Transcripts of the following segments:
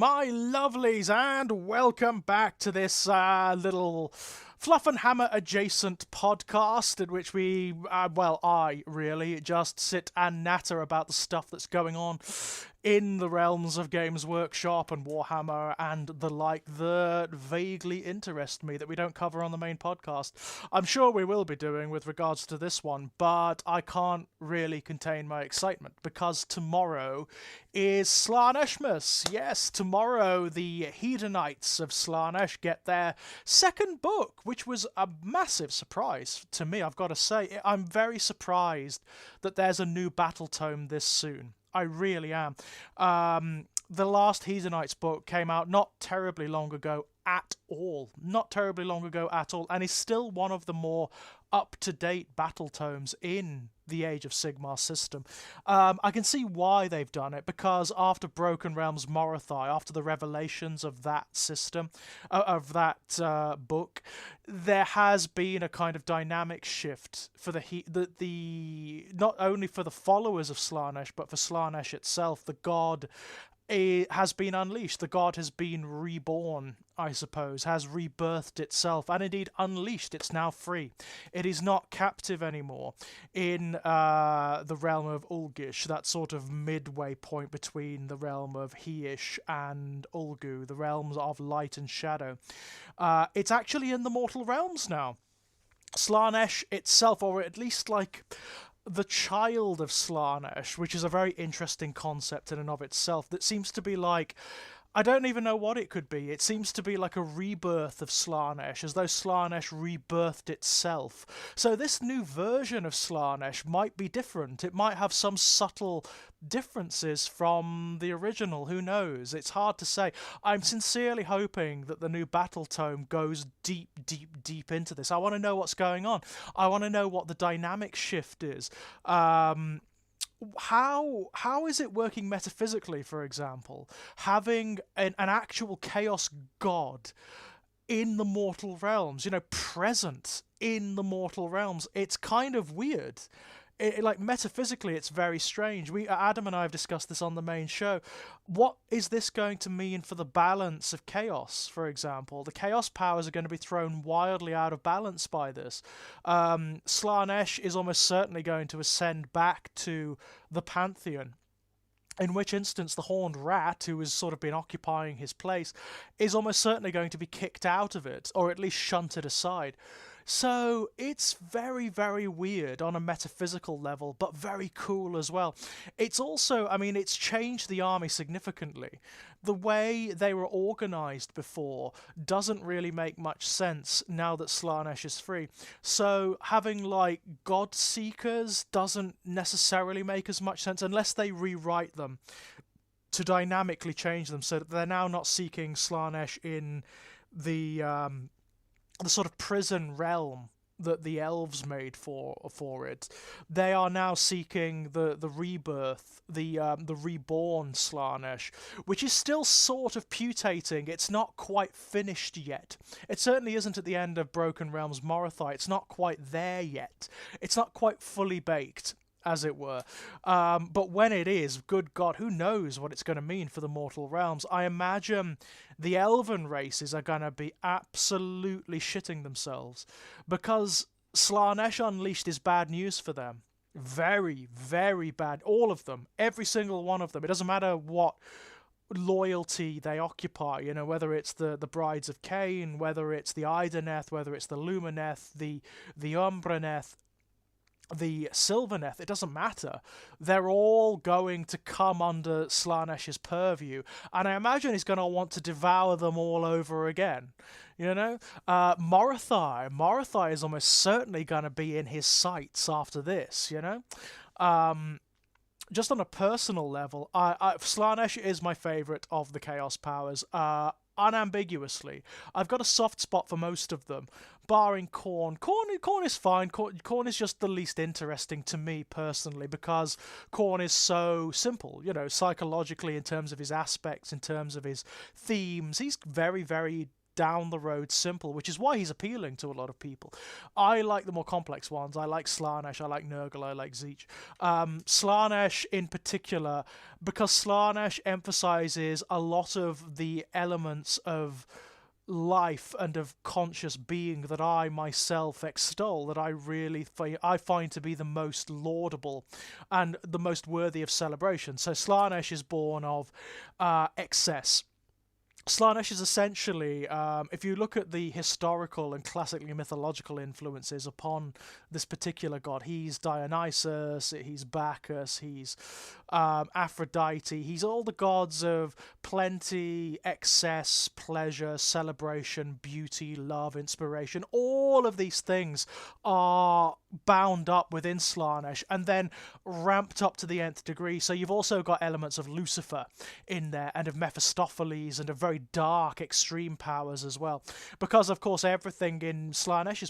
my lovelies, and welcome back to this little Fluffenhammer adjacent podcast in which I really just sit and natter about the stuff that's going on in the realms of Games Workshop and Warhammer and the like that vaguely interest me that we don't cover on the main podcast. I'm sure we will be doing with regards to this one, but I can't really contain my excitement because tomorrow is Slaaneshmas. Yes, tomorrow the Hedonites of Slaanesh get their second book, which was a massive surprise to me, I've got to say. I'm very surprised that there's a new battle tome this soon. I really am. The last Hedonites book came out not terribly long ago at all. Not terribly long ago at all, and is still one of the more up-to-date battle tomes in the Age of Sigmar system. I can see why they've done it, because after Broken Realms Morathai, after the revelations of that system, of that book, there has been a kind of dynamic shift for the not only for the followers of Slaanesh, but for Slaanesh itself. The god has been unleashed. The god has been reborn, I suppose, has rebirthed itself, and indeed unleashed. It's now free. It is not captive anymore in the realm of Ulgish, that sort of midway point between the realm of Heish and Ulgu, the realms of light and shadow. It's actually in the mortal realms now. Slaanesh itself, or at least like the child of Slaanesh, which is a very interesting concept in and of itself, that seems to be like, I don't even know what it could be. It seems to be like a rebirth of Slaanesh, as though Slaanesh rebirthed itself. So this new version of Slaanesh might be different. It might have some subtle differences from the original. Who knows? It's hard to say. I'm sincerely hoping that the new battle tome goes deep, deep, deep into this. I want to know what's going on. I want to know what the dynamic shift is. How is it working metaphysically, for example? Having an actual chaos god in the mortal realms, present in the mortal realms. It's kind of weird. Like, metaphysically, it's very strange. Adam and I have discussed this on the main show. What is this going to mean for the balance of chaos, for example? The chaos powers are going to be thrown wildly out of balance by this. Slaanesh is almost certainly going to ascend back to the Pantheon, in which instance the Horned Rat, who has sort of been occupying his place, is almost certainly going to be kicked out of it, or at least shunted aside. So it's very, very weird on a metaphysical level, but very cool as well. It's also, it's changed the army significantly. The way they were organised before doesn't really make much sense now that Slaanesh is free. So having, like, God Seekers doesn't necessarily make as much sense unless they rewrite them to dynamically change them so that they're now not seeking Slaanesh in the sort of prison realm that the elves made for it. They are now seeking the rebirth, the reborn Slaanesh, which is still sort of putating. It's not quite finished yet. It certainly isn't at the end of Broken Realms Morathai. It's not quite there yet. It's not quite fully baked, as it were. But when it is, good God, who knows what it's going to mean for the mortal realms. I imagine the elven races are going to be absolutely shitting themselves, because Slaanesh Unleashed is bad news for them. Very, very bad. All of them. Every single one of them. It doesn't matter what loyalty they occupy, whether it's the Brides of Cain, whether it's the Ideneth, whether it's the Lumineth, the Umbraneth, the Sylvaneth, it doesn't matter. They're all going to come under Slaanesh's purview, and I imagine he's going to want to devour them all over again. Morathai is almost certainly going to be in his sights after this. Just on a personal level, Slaanesh is my favourite of the Chaos powers. Unambiguously. I've got a soft spot for most of them, barring Khorne. Khorne is fine. Khorne is just the least interesting to me personally, because Khorne is so simple, psychologically, in terms of his aspects, in terms of his themes. He's very, very down the road simple, which is why he's appealing to a lot of people. I like the more complex ones. I like Slaanesh, I like Nurgle, I like Tzeentch. Slaanesh in particular, because Slaanesh emphasizes a lot of the elements of life and of conscious being that I myself extol, that I really I find to be the most laudable and the most worthy of celebration. So Slaanesh is born of excess. Slaanesh is essentially, if you look at the historical and classically mythological influences upon this particular god, he's Dionysus, he's Bacchus, he's Aphrodite, he's all the gods of plenty, excess, pleasure, celebration, beauty, love, inspiration. All of these things are bound up within Slaanesh and then ramped up to the nth degree. So you've also got elements of Lucifer in there and of Mephistopheles and of very dark extreme powers as well, because of course everything in Slaanesh's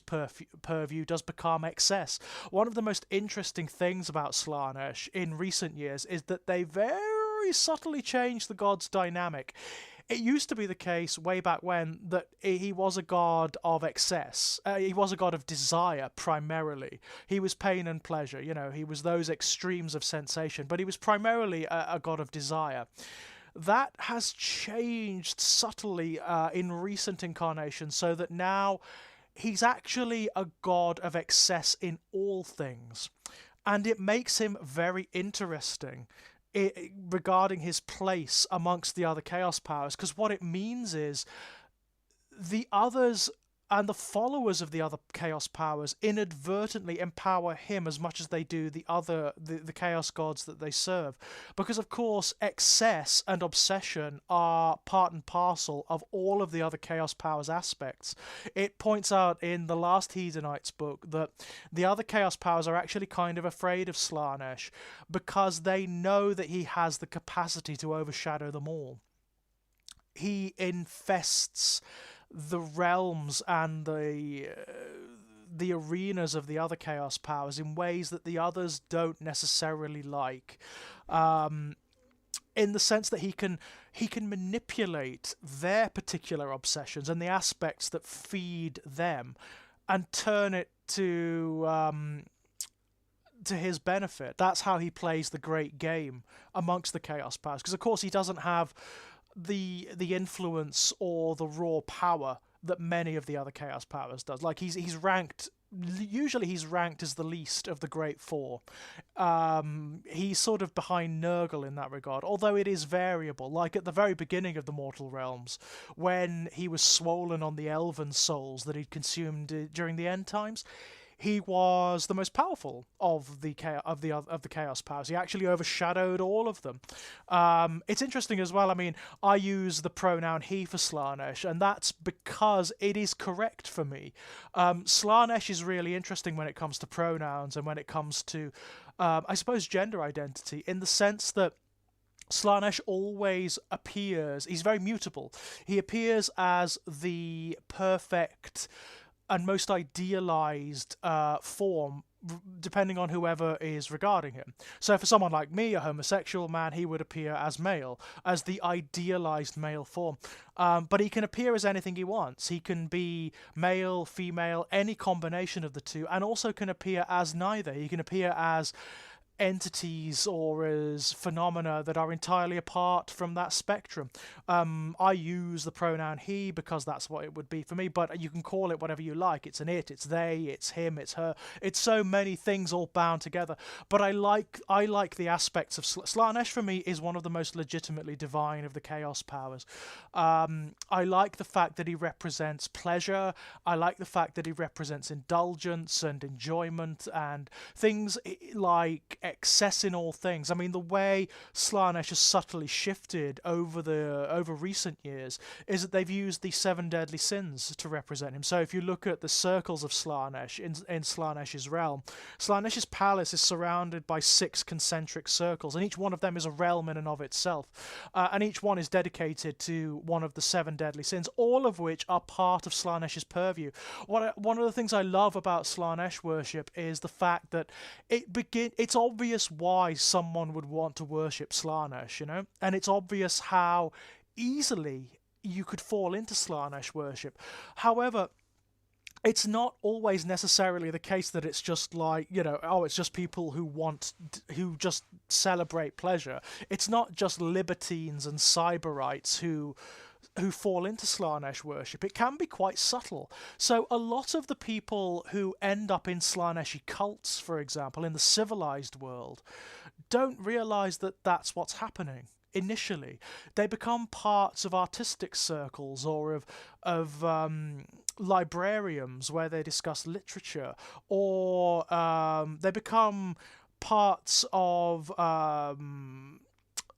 purview does become excess. One of the most interesting things about Slaanesh in recent years is that they very subtly changed the god's dynamic. It used to be the case way back when that he was a god of excess. He was a god of desire primarily. He was pain and pleasure, he was those extremes of sensation, but he was primarily a god of desire. That has changed subtly in recent incarnations, so that now he's actually a god of excess in all things. And it makes him very interesting regarding his place amongst the other chaos powers, because what it means is the others and the followers of the other chaos powers inadvertently empower him as much as they do the chaos gods that they serve, because of course excess and obsession are part and parcel of all of the other chaos powers aspects. It points out in the last Hedonites book that the other chaos powers are actually kind of afraid of Slaanesh because they know that he has the capacity to overshadow them all. He infests the realms and the arenas of the other chaos powers in ways that the others don't necessarily like, in the sense that he can manipulate their particular obsessions and the aspects that feed them and turn it to his benefit. That's how he plays the great game amongst the chaos powers, because of course he doesn't have the influence or the raw power that many of the other chaos powers does. Like he's ranked, usually he's ranked as the least of the great four. He's sort of behind Nurgle in that regard, although it is variable. Like at the very beginning of the Mortal Realms, when he was swollen on the elven souls that he'd consumed during the end times, he was the most powerful of the chaos powers. He actually overshadowed all of them. It's interesting as well. I mean, I use the pronoun he for Slaanesh, and that's because it is correct for me. Slaanesh is really interesting when it comes to pronouns and when it comes to, I suppose, gender identity, in the sense that Slaanesh always appears, he's very mutable. He appears as the perfect and most idealized form, depending on whoever is regarding him. So for someone like me, a homosexual man, he would appear as male, as the idealized male form. But he can appear as anything he wants. He can be male, female, any combination of the two, and also can appear as neither. He can appear as entities or as phenomena that are entirely apart from that spectrum. I use the pronoun he because that's what it would be for me, but you can call it whatever you like. It's an it, it's they, it's him, it's her. It's so many things all bound together. But I like the aspects of Slaanesh. For me, is one of the most legitimately divine of the chaos powers. I like the fact that he represents pleasure. I like the fact that he represents indulgence and enjoyment and things like excess in all things. I mean, the way Slaanesh has subtly shifted over recent years is that they've used the 7 deadly sins to represent him. So if you look at the circles of Slaanesh in Slaanesh's realm, Slaanesh's palace is surrounded by 6 concentric circles, and each one of them is a realm in and of itself, and each one is dedicated to one of the 7 deadly sins, all of which are part of Slaanesh's purview. One of the things I love about Slaanesh worship is the fact that it's obvious why someone would want to worship Slaanesh, and it's obvious how easily you could fall into Slaanesh worship. However, it's not always necessarily the case that it's just like, it's just people who just celebrate pleasure. It's not just libertines and cyberites who fall into Slaanesh worship. It can be quite subtle. So a lot of the people who end up in Slaaneshi cults, for example, in the civilized world, don't realize that that's what's happening. Initially, they become parts of artistic circles or of librariums where they discuss literature, or they become parts of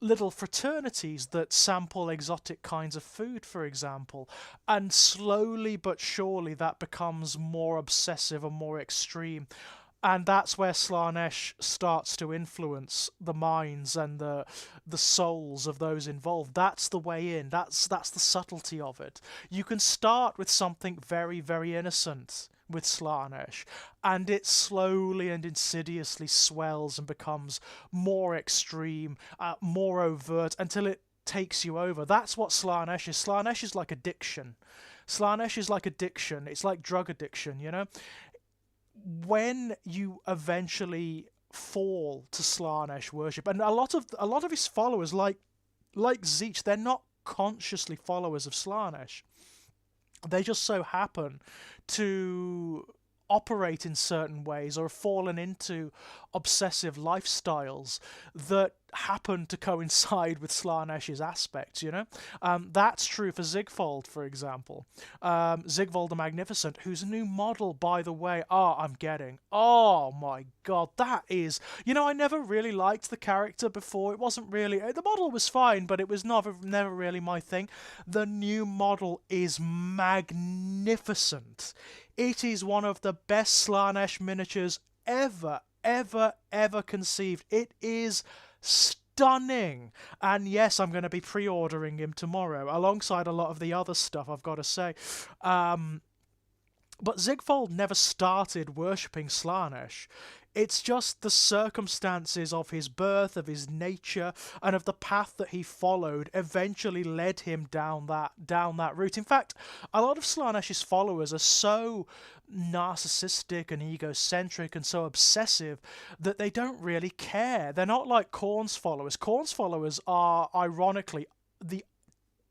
little fraternities that sample exotic kinds of food, for example, and slowly but surely that becomes more obsessive and more extreme. And that's where Slaanesh starts to influence the minds and the souls of those involved. That's the way in. That's the subtlety of it. You can start with something very, very innocent with Slaanesh, and it slowly and insidiously swells and becomes more extreme, more overt, until it takes you over. That's what Slaanesh is. Slaanesh is like addiction. Slaanesh is like addiction. It's like drug addiction, When you eventually fall to Slaanesh worship, and a lot of his followers, like Zeech, they're not consciously followers of Slaanesh. They just so happen to operate in certain ways or have fallen into obsessive lifestyles that happen to coincide with Slaanesh's aspects, That's true for Zigfold, for example. Zigfold the Magnificent, whose new model, by the way, oh my god, that is... I never really liked the character before. It wasn't really... The model was fine, but it was never really my thing. The new model is magnificent. It is one of the best Slaanesh miniatures ever conceived. It is stunning. And yes, I'm going to be pre-ordering him tomorrow, alongside a lot of the other stuff, I've got to say. But Zigfold never started worshipping Slaanesh. It's just the circumstances of his birth, of his nature, and of the path that he followed eventually led him down that route. In fact, a lot of Slaanesh's followers are so narcissistic and egocentric and so obsessive that they don't really care. They're not like Khorne's followers. Khorne's followers are, ironically,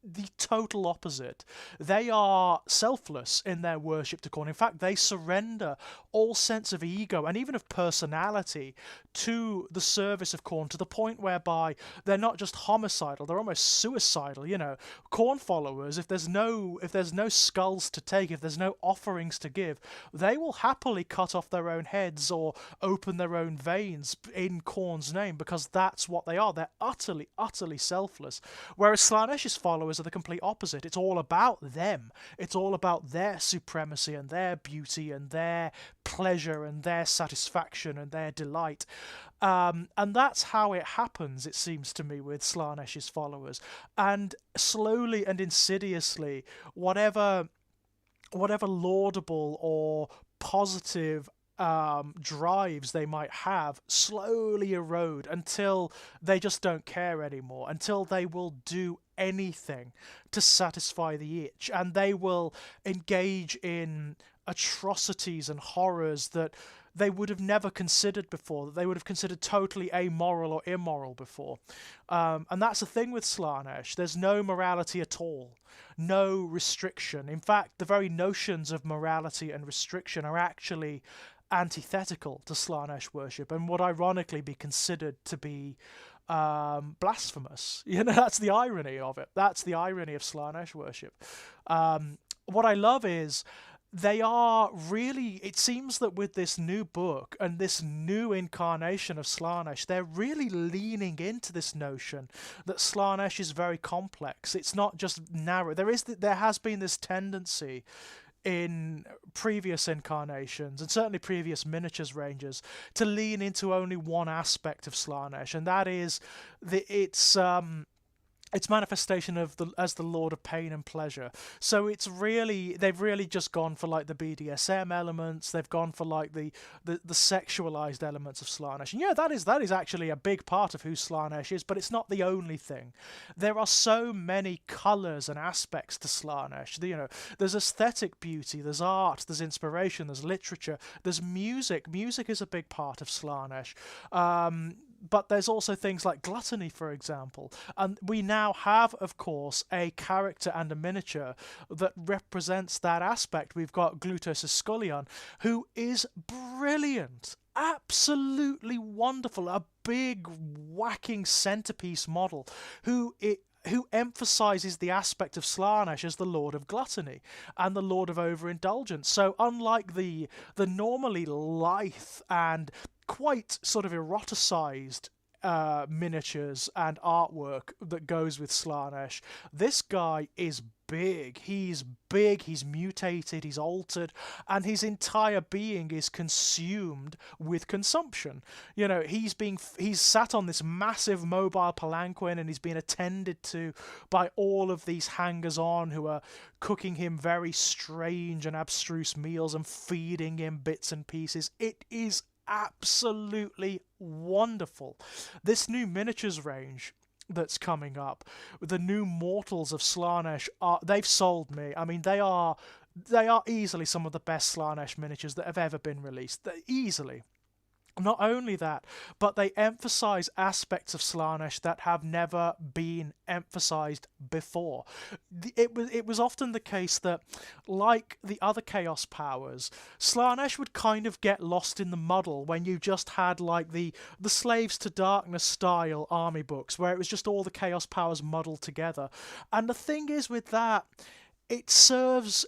the total opposite. They are selfless in their worship to Khorne. In fact, they surrender all sense of ego and even of personality to the service of Khorne, to the point whereby they're not just homicidal, they're almost suicidal. Khorne followers, if there's no skulls to take, if there's no offerings to give, they will happily cut off their own heads or open their own veins in Khorne's name, because that's what they are. They're utterly selfless. Whereas Slaanesh's followers are the complete opposite. It's all about them. It's all about their supremacy and their beauty and their pleasure and their satisfaction and their delight. And that's how it happens, it seems to me, with Slaanesh's followers. And slowly and insidiously, whatever laudable or positive drives they might have slowly erode until they just don't care anymore, until they will do anything to satisfy the itch, and they will engage in atrocities and horrors that they would have never considered before, that they would have considered totally amoral or immoral before. And that's the thing with Slaanesh. There's no morality at all. No restriction. In fact, the very notions of morality and restriction are actually antithetical to Slaanesh worship and would ironically be considered to be blasphemous. That's the irony of it. That's the irony of Slaanesh worship. What I love is they are really, it seems that with this new book and this new incarnation of Slaanesh, they're really leaning into this notion that Slaanesh is very complex. It's not just narrow. There has been this tendency in previous incarnations, and certainly previous miniatures ranges, to lean into only one aspect of Slaanesh, and that is its its manifestation of the as the Lord of Pain and Pleasure. So they've really just gone for like the BDSM elements. They've gone for like the sexualized elements of Slaanesh. And yeah, that is actually a big part of who Slaanesh is, but it's not the only thing. There are so many colors and aspects to Slaanesh. There's aesthetic beauty, there's art, there's inspiration, there's literature, there's music. Music is a big part of Slaanesh. But there's also things like gluttony, for example. And we now have, of course, a character and a miniature that represents that aspect. We've got Glutos Esculion, who is brilliant. Absolutely wonderful. A big, whacking centerpiece model who emphasizes the aspect of Slaanesh as the Lord of Gluttony and the Lord of Overindulgence. So unlike the normally lithe and quite sort of eroticized miniatures and artwork that goes with Slaanesh, this guy is big, he's mutated, he's altered, and his entire being is consumed with consumption. He's sat on this massive mobile palanquin, and he's being attended to by all of these hangers-on who are cooking him very strange and abstruse meals and feeding him bits and pieces. It is absolutely wonderful. This new miniatures range that's coming up, the new mortals of Slaanesh, they've sold me. I mean, they are easily some of the best Slaanesh miniatures that have ever been released. They're easily. Not only that, but they emphasize aspects of Slaanesh that have never been emphasized before. It was often the case that, like the other Chaos powers, Slaanesh would kind of get lost in the muddle when you just had like the Slaves to Darkness style army books, where it was just all the Chaos powers muddled together. And the thing is with that, it serves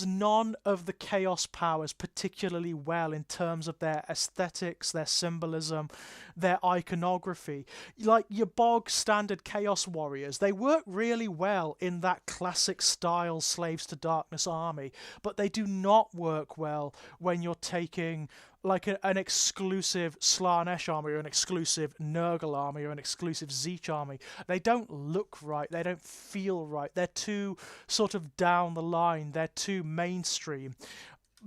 none of the Chaos powers particularly well in terms of their aesthetics, their symbolism, their iconography. Like your bog standard Chaos warriors, they work really well in that classic style Slaves to Darkness army, but they do not work well when you're taking like an exclusive Slaanesh army or an exclusive Nurgle army or an exclusive Zeech army. They don't look right, they don't feel right, they're too sort of down the line, they're too mainstream.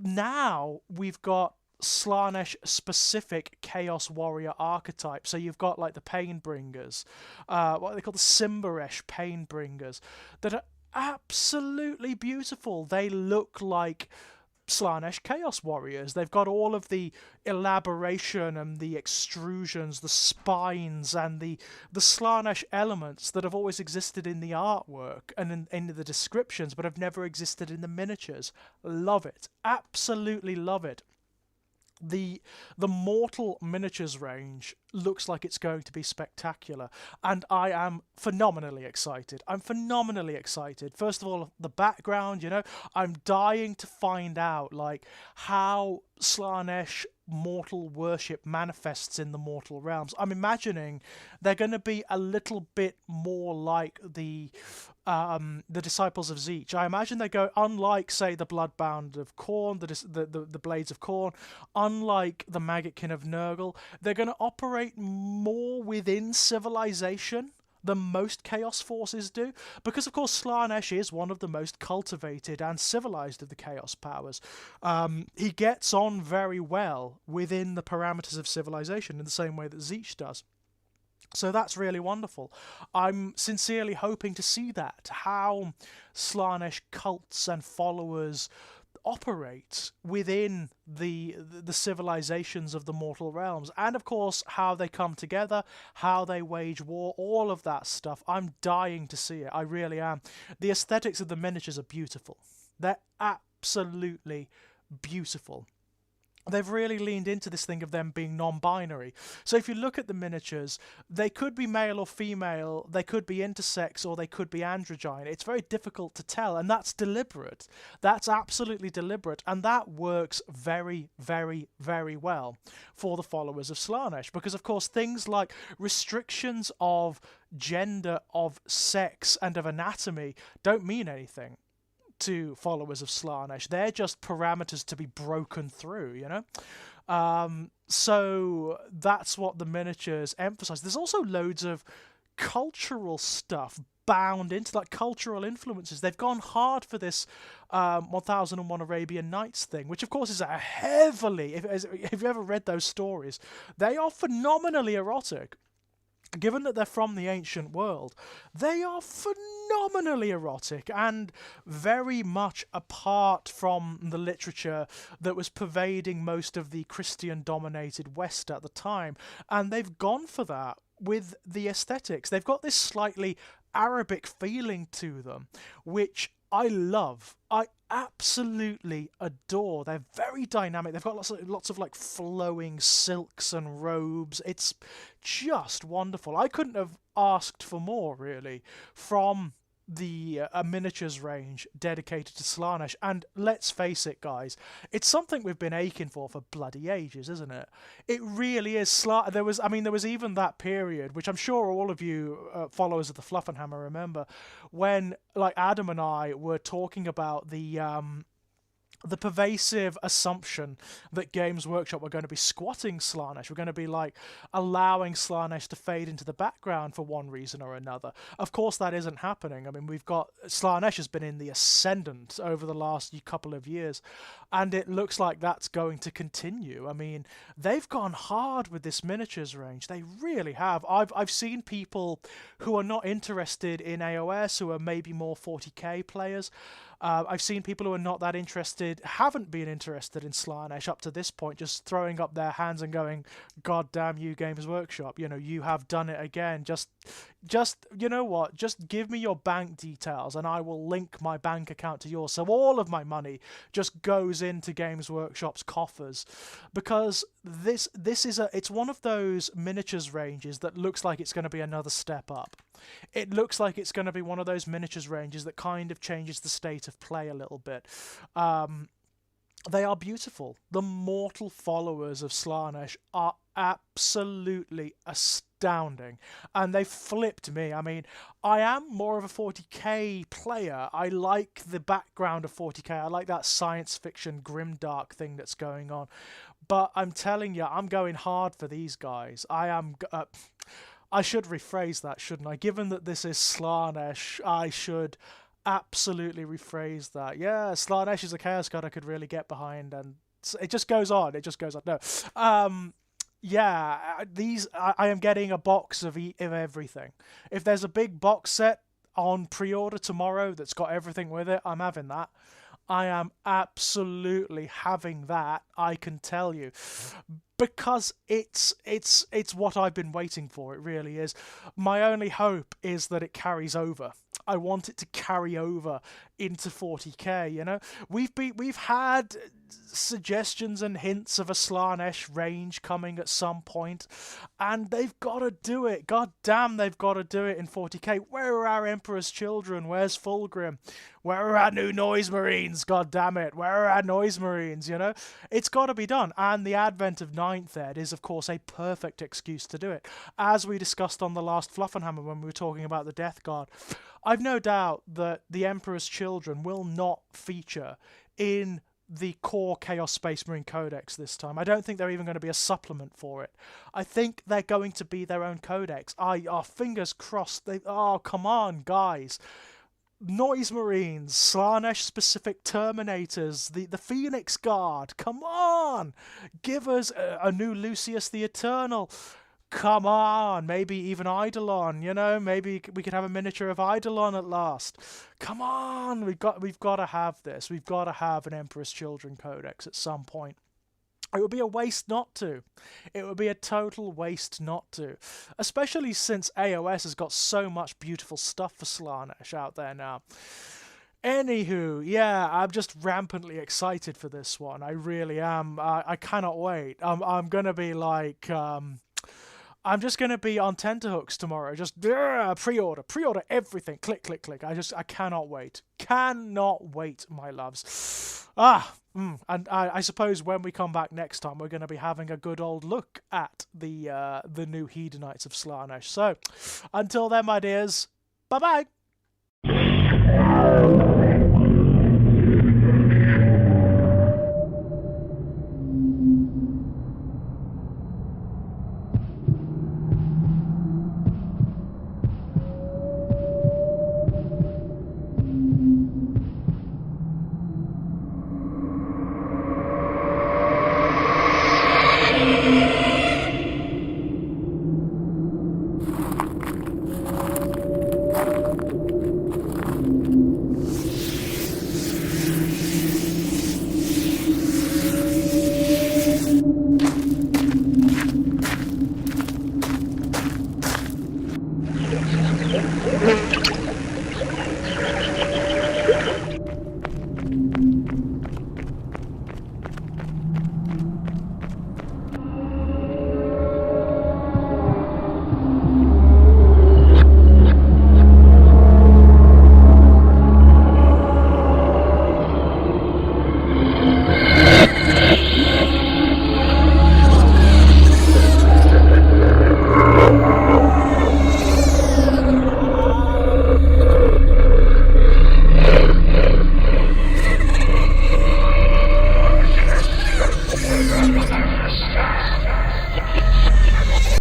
Now we've got Slaanesh specific Chaos Warrior archetype. So you've got like the Painbringers, what they call the Simbaresh Painbringers, that are absolutely beautiful. They look like Slaanesh Chaos Warriors. They've got all of the elaboration and the extrusions, the spines, and the Slaanesh elements that have always existed in the artwork and in the descriptions, but have never existed in the miniatures. Love it. Absolutely love it. The Mortal Miniatures range looks like it's going to be spectacular, and I am phenomenally excited. I'm phenomenally excited. First of all, the background, I'm dying to find out like how Slaanesh mortal worship manifests in the mortal realms. I'm imagining they're going to be a little bit more like the disciples of Zeech. I imagine they go, unlike say the Bloodbound of Khorne, the Blades of Khorne, unlike the Maggotkin of Nurgle, they're going to operate more within civilization than most Chaos forces do, because of course Slaanesh is one of the most cultivated and civilized of the Chaos powers. He gets on very well within the parameters of civilization in the same way that Zeech does. So that's really wonderful. I'm sincerely hoping to see that, how Slaanesh cults and followers operate within the civilizations of the mortal realms, and of course how they come together, how they wage war, all of that stuff. I'm dying to see it. I really am. The aesthetics of the miniatures are beautiful. They're absolutely beautiful. They've really leaned into this thing of them being non-binary. So if you look at the miniatures, they could be male or female, they could be intersex, or they could be androgyne. It's very difficult to tell, and that's deliberate. That's absolutely deliberate, and that works very, very, very well for the followers of Slaanesh, because of course things like restrictions of gender, of sex, and of anatomy don't mean anything to followers of Slaanesh. They're just parameters to be broken through, so that's what the miniatures emphasize. There's also loads of cultural stuff bound into that, cultural influences. They've gone hard for this 1001 Arabian Nights thing, which of course is a heavily, if you ever read those stories, they are phenomenally erotic. Given that they're from the ancient world, they are phenomenally erotic and very much apart from the literature that was pervading most of the Christian-dominated West at the time. And they've gone for that with the aesthetics. They've got this slightly Arabic feeling to them, which I love. I absolutely adore. They're very dynamic. They've got lots of like flowing silks and robes. It's just wonderful. I couldn't have asked for more, really, from the miniatures range dedicated to Slaanesh. And let's face it, guys, it's something we've been aching for bloody ages, isn't it? It really is. There was even that period, which I'm sure all of you followers of the Fluffenhammer remember, when like Adam and I were talking about the pervasive assumption that Games Workshop were going to be squatting Slaanesh. We're going to be like allowing Slaanesh to fade into the background for one reason or another. Of course, that isn't happening. I mean, we've got Slaanesh has been in the ascendant over the last couple of years, and it looks like that's going to continue. I mean, they've gone hard with this miniatures range. They really have. I've seen people who are not interested in AOS, who are maybe more 40k players. I've seen people who are not that interested, haven't been interested in Slaanesh up to this point, just throwing up their hands and going, "God damn you, Games Workshop! You know, you have done it again. Just you know what? Just give me your bank details, and I will link my bank account to yours, so all of my money just goes into Games Workshop's coffers." Because it's one of those miniatures ranges that looks like it's going to be another step up. It looks like it's going to be one of those miniatures ranges that kind of changes the state of play a little bit. They are beautiful. The mortal followers of Slaanesh are absolutely astounding, and they flipped me. I mean, I am more of a 40k player. I like the background of 40k. I like that science fiction grimdark thing that's going on. But I'm telling you, I'm going hard for these guys. I should rephrase that, shouldn't I? Given that this is Slaanesh, I should absolutely rephrase that. Yeah, Slaanesh is a chaos god I could really get behind, and it just goes on. It just goes on. No. Yeah, I am getting a box of everything. If there's a big box set on pre-order tomorrow that's got everything with it, I'm having that. I am absolutely having that, I can tell you. Because it's what I've been waiting for. It really is. My only hope is that it carries over. I want it to carry over into 40k. You know, we've had suggestions and hints of a Slaanesh range coming at some point, and they've got to do it. God damn, they've got to do it in 40k. Where are our Emperor's Children? Where's Fulgrim? Where are our new Noise Marines? God damn it, where are our Noise Marines? You know, it's got to be done. And the advent of Ninth Ed is, of course, a perfect excuse to do it. As we discussed on the last Fluffenhammer when we were talking about the Death Guard, I've no doubt that the Emperor's Children will not feature in the core Chaos Space Marine Codex this time. I don't think they're even going to be a supplement for it. I think they're going to be their own codex. Fingers crossed. Come on, guys. Noise Marines, Slaanesh-specific Terminators, the Phoenix Guard. Come on! Give us a new Lucius the Eternal. Come on, maybe even Eidolon, you know, maybe we could have a miniature of Eidolon at last. Come on, we've got to have this. We've got to have an Emperor's Children Codex at some point. It would be a waste not to. It would be a total waste not to. Especially since AOS has got so much beautiful stuff for Slaanesh out there now. Anywho, yeah, I'm just rampantly excited for this one. I really am. I cannot wait. I'm going to be like... I'm just going to be on tenterhooks tomorrow. Just pre-order everything. Click, click, click. I cannot wait. Cannot wait, my loves. And I suppose when we come back next time, we're going to be having a good old look at the new Hedonites of Slaanesh. So, until then, my dears, bye-bye.